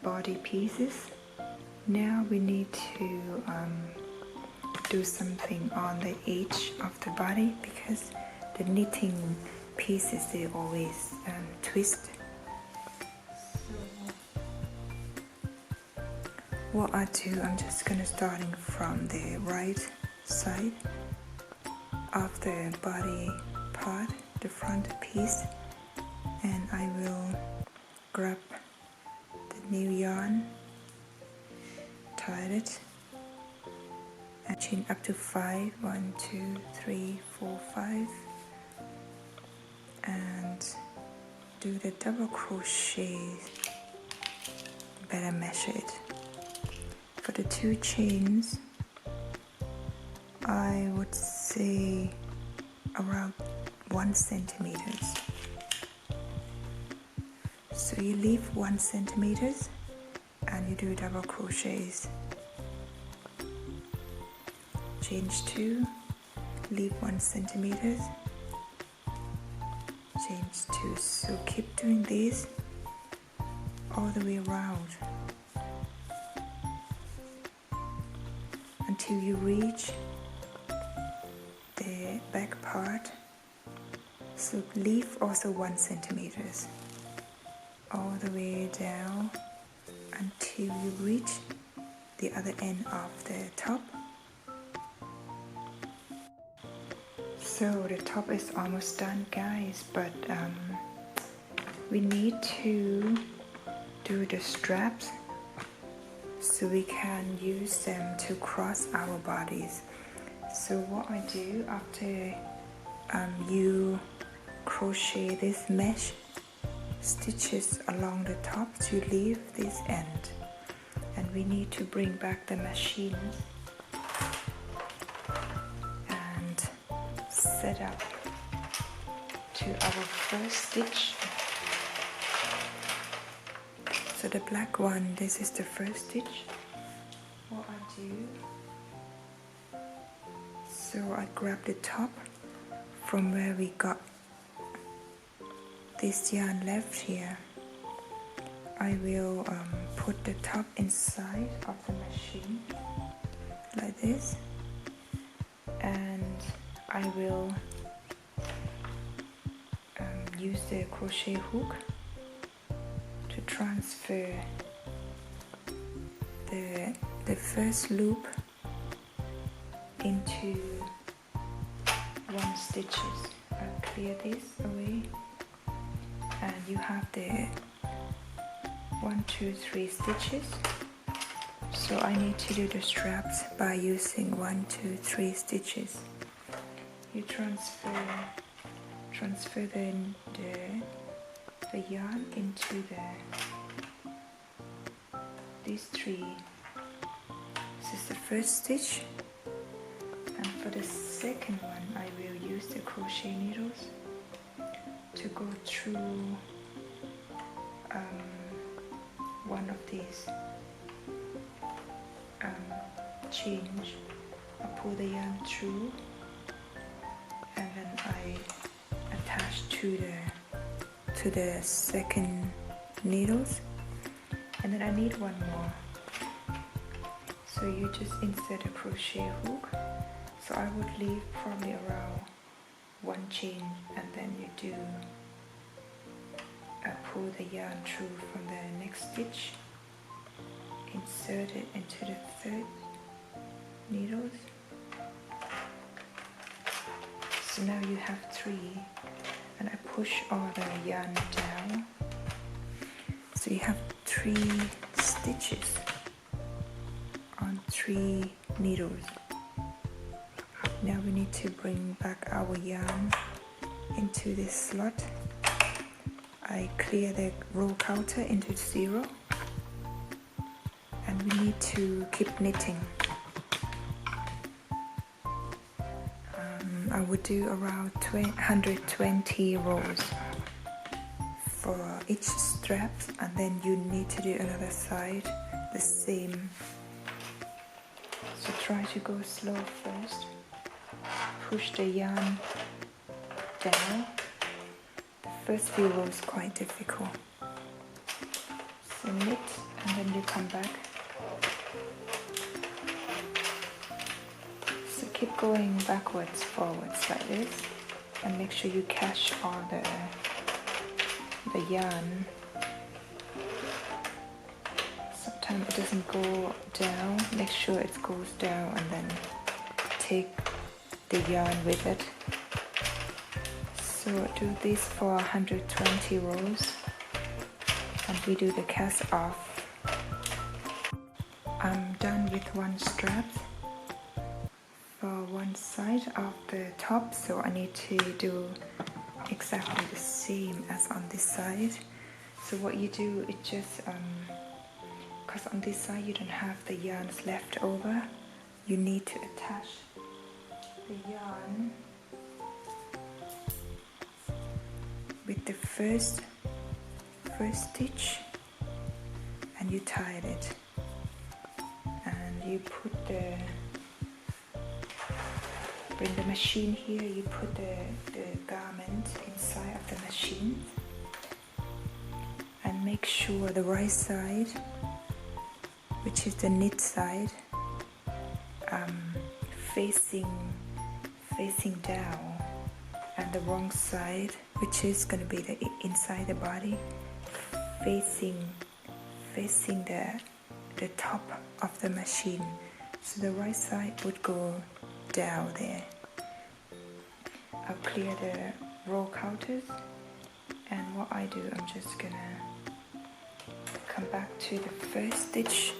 body pieces. Now we need to do something on the edge of the body because the knitting pieces, they always twist. So what I do, I'm just gonna starting from the right side of the body part, the front piece, and I will grab the new yarn, tie it, and chain up to 5, 1, 2, 3, 4, 5, and do the double crochet. Better measure it. For the 2 chains, I would say around 1 centimeters. So you leave 1 centimeters and you do double crochets. Change 2, leave 1 centimeters, change 2. So keep doing this all the way around until you reach the back part. So leave also 1 centimeters all the way down until you reach the other end of the top. So the top is almost done, guys, but we need to do the straps so we can use them to cross our bodies. So what I do after you crochet this mesh stitches along the top to leave this end, and we need to bring back the machine and set up to our first stitch. So the black one, this is the first stitch. What I do, so I grab the top from where we got this yarn left here. I will put the top inside of the machine like this, and I will use the crochet hook to transfer the first loop into 1 stitches. I'll clear this away, and you have the 1, 2, 3 stitches. So I need to do the straps by using 1, 2, 3 stitches. You transfer the yarn into these 3. This is the first stitch, and for the second one I will use the crochet needles to go through one of these change. I pull the yarn through and then I attach to the second needles, and then I need one more. So you just insert a crochet hook. So I would leave probably around 1 chain, and then you do pull the yarn through from the next stitch, insert it into the 3rd needles. So now you have 3, and I push all the yarn down. So you have 3 stitches on 3 needles. Now we need to bring back our yarn into this slot. I clear the row counter into 0, and we need to keep knitting. I would do around 120 rows for each strap, and then you need to do another side the same. So try to go slow first. Push the yarn down. The first few rows quite difficult. So knit and then you come back. So keep going backwards, forwards like this, and make sure you catch all the yarn. Sometimes it doesn't go down. Make sure it goes down and then take the yarn with it. So do this for 120 rows, and we do the cast off. I'm done with one strap for one side of the top, so I need to do exactly the same as on this side. So what you do is just because on this side you don't have the yarns left over, you need to attach the yarn with the first stitch, and you tie it, and you put bring the machine here, you put the garment inside of the machine, and make sure the right side, which is the knit side, facing down, and the wrong side, which is going to be the inside the body, facing the top of the machine. So the right side would go down there. I'll clear the row counters, and what I do, I'm just gonna come back to the first stitch,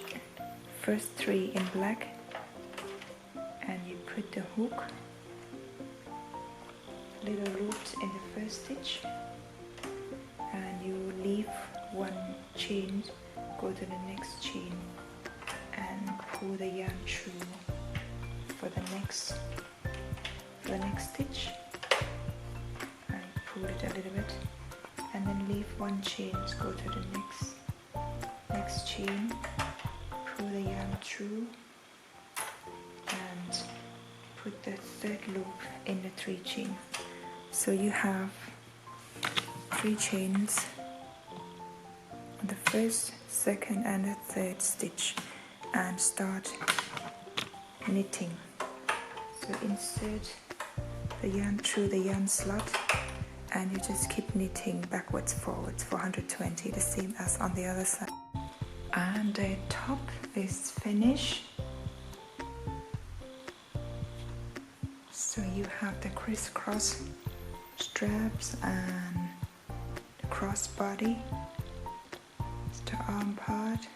first 3 in black, and you put the hook, little loop in the first stitch, and you leave one chain, go to the next chain, and pull the yarn through for the next stitch, and pull it a little bit, and then leave one chain, go to the next chain, pull the yarn through, and put the 3rd loop in the 3 chain. So you have 3 chains on the 1st, 2nd and the 3rd stitch, and start knitting. So insert the yarn through the yarn slot, and you just keep knitting backwards, forwards for 120, the same as on the other side. And the top is finished. So you have the crisscross straps and the crossbody, the arm part.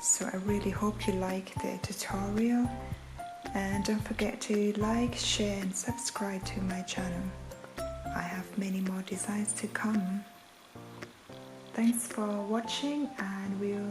So I really hope you like the tutorial, and don't forget to like, share and subscribe to my channel. I have many more designs to come. Thanks for watching, and we'll